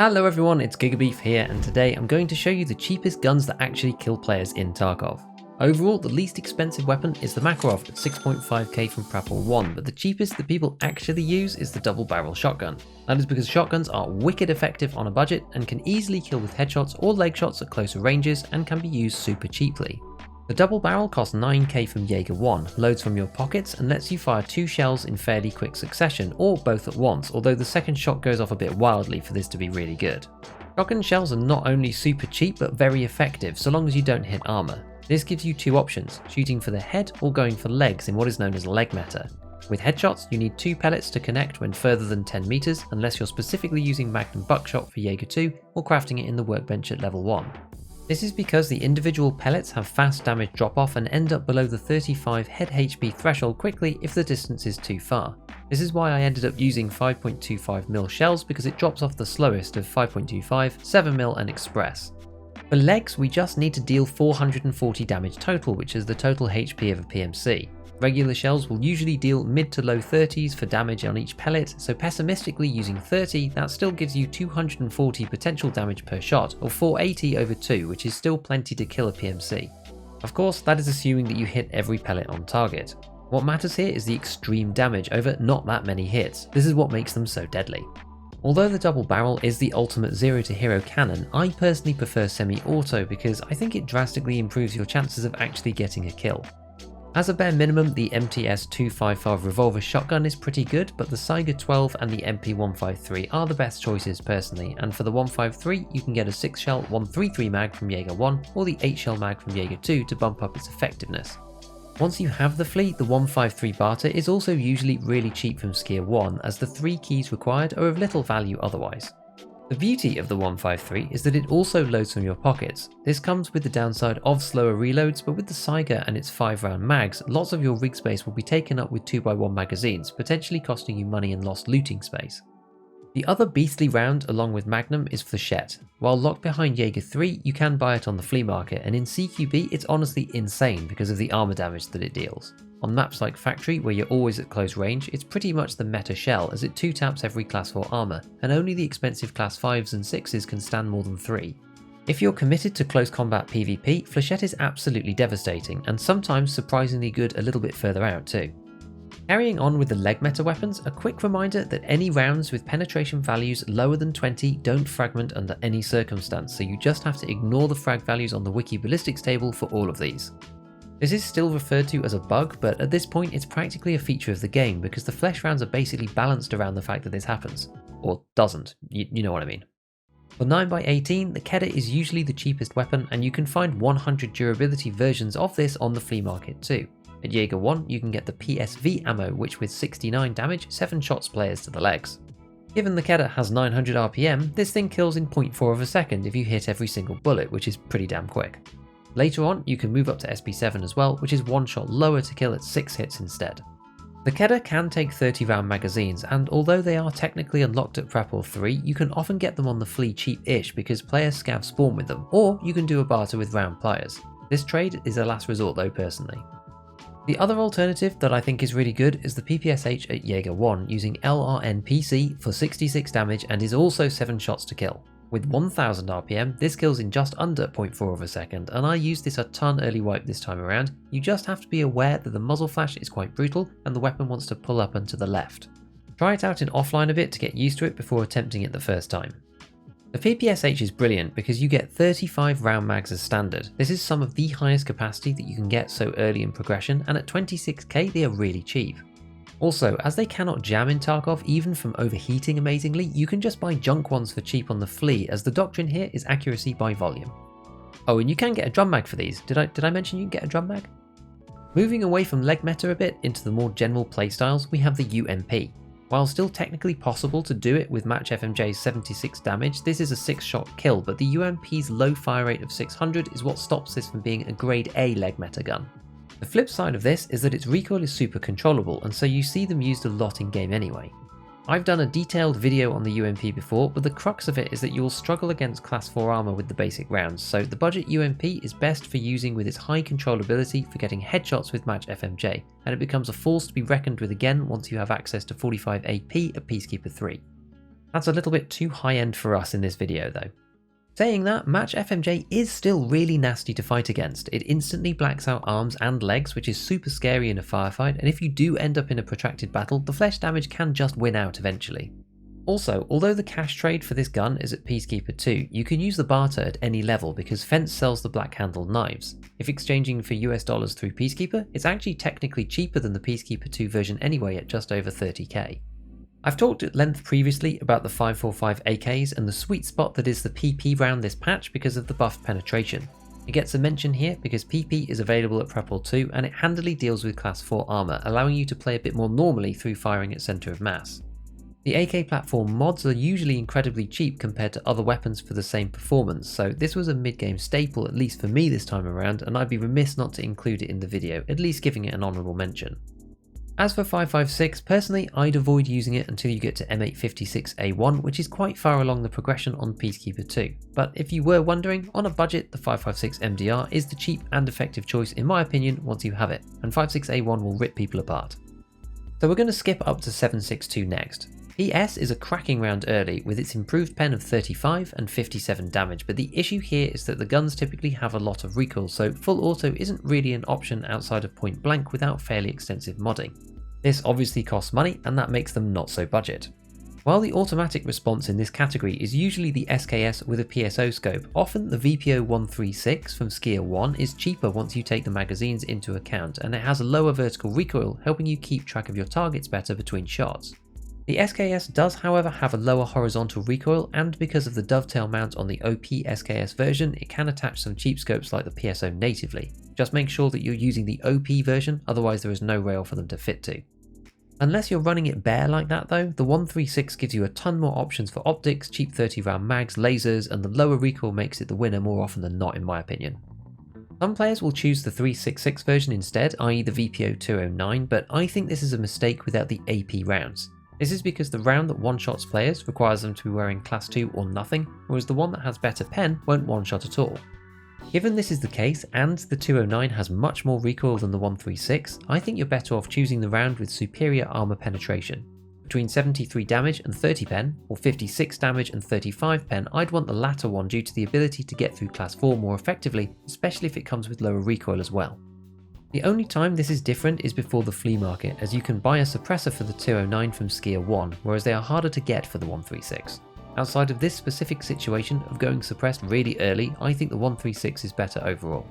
Hello everyone, it's Gigabeef here, and today I'm going to show you the cheapest guns that actually kill players in Tarkov. Overall, the least expensive weapon is the Makarov at 6.5k from Prapor 1, but the cheapest that people actually use is the double barrel shotgun. That is because shotguns are wicked effective on a budget and can easily kill with headshots or leg shots at closer ranges and can be used super cheaply. The double barrel costs 9k from Jaeger 1, loads from your pockets and lets you fire 2 shells in fairly quick succession, or both at once, although the second shot goes off a bit wildly for this to be really good. Shotgun shells are not only super cheap but very effective so long as you don't hit armor. This gives you 2 options, shooting for the head or going for legs in what is known as leg meta. With headshots, you need 2 pellets to connect when further than 10 meters unless you're specifically using Magnum buckshot for Jaeger 2 or crafting it in the workbench at level 1. This is because the individual pellets have fast damage drop off and end up below the 35 head HP threshold quickly if the distance is too far. This is why I ended up using 5.25mm shells because it drops off the slowest of 5.25, 7mm and express. For legs, we just need to deal 440 damage total, which is the total HP of a PMC. Regular shells will usually deal mid to low 30s for damage on each pellet, so pessimistically using 30, that still gives you 240 potential damage per shot, or 480 over 2, which is still plenty to kill a PMC. Of course, that is assuming that you hit every pellet on target. What matters here is the extreme damage over not that many hits. This is what makes them so deadly. Although the double barrel is the ultimate zero to hero cannon, I personally prefer semi-auto because I think it drastically improves your chances of actually getting a kill. As a bare minimum, the MTS-255 revolver shotgun is pretty good, but the Saiga 12 and the MP-153 are the best choices personally, and for the 153 you can get a 6-shell 133 mag from Jaeger 1 or the 8-shell mag from Jaeger 2 to bump up its effectiveness. Once you have the fleet, the 153 barter is also usually really cheap from Skier 1 as the 3 keys required are of little value otherwise. The beauty of the 153 is that it also loads from your pockets. This comes with the downside of slower reloads, but with the Saiga and its 5-round mags, lots of your rig space will be taken up with 2x1 magazines, potentially costing you money and lost looting space. The other beastly round along with Magnum is Flechette. While locked behind Jaeger 3, you can buy it on the flea market, and in CQB it's honestly insane because of the armor damage that it deals. On maps like Factory, where you're always at close range, it's pretty much the meta shell as it 2-taps every class 4 armor, and only the expensive class 5s and 6s can stand more than 3. If you're committed to close combat PvP, Flechette is absolutely devastating, and sometimes surprisingly good a little bit further out too. Carrying on with the leg meta weapons, a quick reminder that any rounds with penetration values lower than 20 don't fragment under any circumstance, so you just have to ignore the frag values on the wiki ballistics table for all of these. This is still referred to as a bug, but at this point it's practically a feature of the game because the flesh rounds are basically balanced around the fact that this happens. Or doesn't, you know what I mean. For 9x18, the Kedda is usually the cheapest weapon, and you can find 100 durability versions of this on the flea market too. At Jaeger 1 you can get the PSV ammo, which with 69 damage 7 shots players to the legs. Given the Kedda has 900 RPM, this thing kills in 0.4 of a second if you hit every single bullet, which is pretty damn quick. Later on, you can move up to SP7 as well, which is 1 shot lower to kill at 6 hits instead. The Kedda can take 30-round magazines, and although they are technically unlocked at Prapor 3, you can often get them on the flea cheap-ish because players scav spawn with them, or you can do a barter with round pliers. This trade is a last resort though personally. The other alternative that I think is really good is the PPSH at Jaeger 1 using LRNPC for 66 damage and is also 7 shots to kill. With 1000 RPM, this kills in just under 0.4 of a second, and I used this a ton early wipe this time around. You just have to be aware that the muzzle flash is quite brutal and the weapon wants to pull up and to the left. Try it out in offline a bit to get used to it before attempting it the first time. The PPSH is brilliant because you get 35 round mags as standard. This is some of the highest capacity that you can get so early in progression, and at 26k they are really cheap. Also, as they cannot jam in Tarkov even from overheating amazingly, you can just buy junk ones for cheap on the flea, as the doctrine here is accuracy by volume. Oh, and you can get a drum mag for these. Did I mention you can get a drum mag? Moving away from leg meta a bit into the more general playstyles, we have the UMP. While still technically possible to do it with match FMJ's 76 damage, this is a 6-shot kill, but the UMP's low fire rate of 600 is what stops this from being a grade A leg meta gun. The flip side of this is that its recoil is super controllable, and so you see them used a lot in game anyway. I've done a detailed video on the UMP before, but the crux of it is that you will struggle against class 4 armor with the basic rounds, so the budget UMP is best for using with its high controllability for getting headshots with match FMJ, and it becomes a force to be reckoned with again once you have access to 45 AP at Peacekeeper 3. That's a little bit too high end for us in this video though. Saying that, Match FMJ is still really nasty to fight against. It instantly blacks out arms and legs, which is super scary in a firefight, and if you do end up in a protracted battle, the flesh damage can just win out eventually. Also, although the cash trade for this gun is at Peacekeeper 2, you can use the barter at any level because Fence sells the black-handled knives. If exchanging for US dollars through Peacekeeper, it's actually technically cheaper than the Peacekeeper 2 version anyway at just over 30k. I've talked at length previously about the 545 AKs and the sweet spot that is the PP round this patch because of the buffed penetration. It gets a mention here because PP is available at Prepol 2 and it handily deals with class 4 armor, allowing you to play a bit more normally through firing at center of mass. The AK platform mods are usually incredibly cheap compared to other weapons for the same performance, so this was a mid-game staple at least for me this time around, and I'd be remiss not to include it in the video, at least giving it an honourable mention. As for 556, personally I'd avoid using it until you get to M856A1, which is quite far along the progression on Peacekeeper 2. But if you were wondering, on a budget the 556 MDR is the cheap and effective choice in my opinion once you have it, and 56A1 will rip people apart. So we're going to skip up to 762 next. PS is a cracking round early with its improved pen of 35 and 57 damage, but the issue here is that the guns typically have a lot of recoil, so full auto isn't really an option outside of point blank without fairly extensive modding. This obviously costs money and that makes them not so budget. While the automatic response in this category is usually the SKS with a PSO scope, often the VPO 136 from Skier 1 is cheaper once you take the magazines into account, and it has a lower vertical recoil, helping you keep track of your targets better between shots. The SKS does however have a lower horizontal recoil, and because of the dovetail mount on the OP SKS version, it can attach some cheap scopes like the PSO natively. Just make sure that you're using the OP version, otherwise there is no rail for them to fit to. Unless you're running it bare like that though, the 136 gives you a ton more options for optics, cheap 30 round mags, lasers, and the lower recoil makes it the winner more often than not in my opinion. Some players will choose the 366 version instead, i.e. the VPO 209, but I think this is a mistake without the AP rounds. This is because the round that one-shots players requires them to be wearing class 2 or nothing, whereas the one that has better pen won't one-shot at all. Given this is the case, and the 209 has much more recoil than the 136, I think you're better off choosing the round with superior armor penetration. Between 73 damage and 30 pen, or 56 damage and 35 pen, I'd want the latter one due to the ability to get through class 4 more effectively, especially if it comes with lower recoil as well. The only time this is different is before the flea market, as you can buy a suppressor for the 209 from Skier 1, whereas they are harder to get for the 136. Outside of this specific situation of going suppressed really early, I think the 136 is better overall.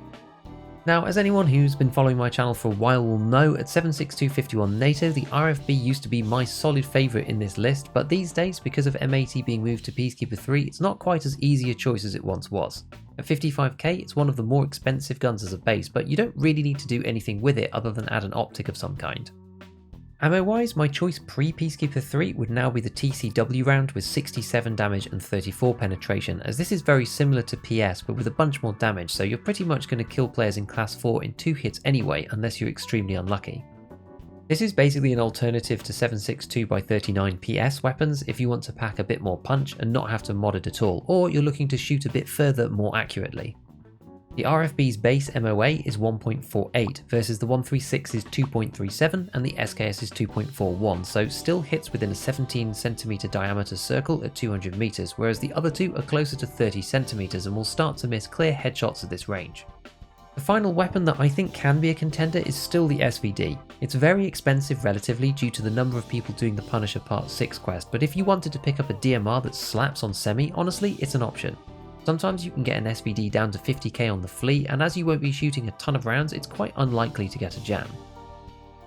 Now, as anyone who's been following my channel for a while will know, at 76251 NATO, the RFB used to be my solid favourite in this list, but these days, because of M80 being moved to Peacekeeper 3, it's not quite as easy a choice as it once was. At 55k, it's one of the more expensive guns as a base, but you don't really need to do anything with it other than add an optic of some kind. Ammo-wise, my choice pre-Peacekeeper 3 would now be the TCW round with 67 damage and 34 penetration, as this is very similar to PS but with a bunch more damage, so you're pretty much going to kill players in class 4 in 2 hits anyway, unless you're extremely unlucky. This is basically an alternative to 762x39 PS weapons if you want to pack a bit more punch and not have to mod it at all, or you're looking to shoot a bit further more accurately. The RFB's base MOA is 1.48 versus the 136's 2.37 and the SKS's 2.41, so still hits within a 17cm diameter circle at 200 meters, whereas the other two are closer to 30 centimeters and will start to miss clear headshots at this range. The final weapon that I think can be a contender is still the SVD. It's very expensive relatively due to the number of people doing the Punisher Part 6 quest, but if you wanted to pick up a DMR that slaps on semi, honestly, it's an option. Sometimes you can get an SVD down to 50k on the flea, and as you won't be shooting a ton of rounds, it's quite unlikely to get a jam.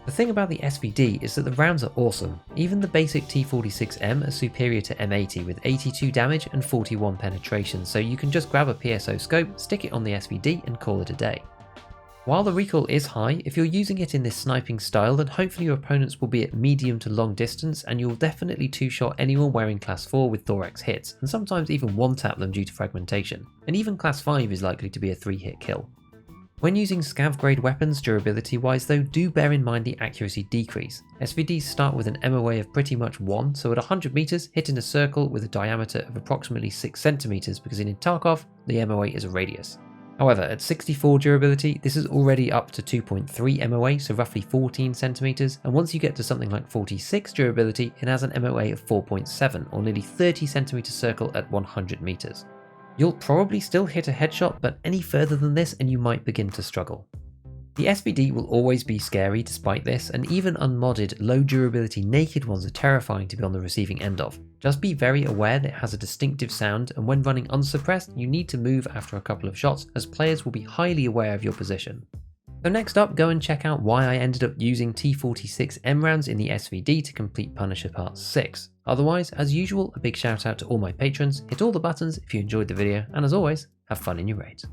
The thing about the SVD is that the rounds are awesome. Even the basic T46M are superior to M80 with 82 damage and 41 penetration, so you can just grab a PSO scope, stick it on the SVD and call it a day. While the recoil is high, if you're using it in this sniping style, then hopefully your opponents will be at medium to long distance and you'll definitely two-shot anyone wearing class 4 with thorax hits, and sometimes even one-tap them due to fragmentation, and even class 5 is likely to be a 3-hit kill. When using scav grade weapons durability wise though, do bear in mind the accuracy decrease. SVDs start with an MOA of pretty much 1, so at 100 meters hit in a circle with a diameter of approximately 6 centimeters, because in Tarkov the MOA is a radius. However, at 64 durability, this is already up to 2.3 MOA, so roughly 14 centimeters, and once you get to something like 46 durability, it has an MOA of 4.7, or nearly 30 centimeter circle at 100 meters. You'll probably still hit a headshot, but any further than this and you might begin to struggle. The SVD will always be scary despite this, and even unmodded, low durability naked ones are terrifying to be on the receiving end of. Just be very aware that it has a distinctive sound, and when running unsuppressed, you need to move after a couple of shots, as players will be highly aware of your position. So next up, go and check out why I ended up using T46M rounds in the SVD to complete Punisher Part 6. Otherwise, as usual, a big shout out to all my patrons, hit all the buttons if you enjoyed the video, and as always, have fun in your raids.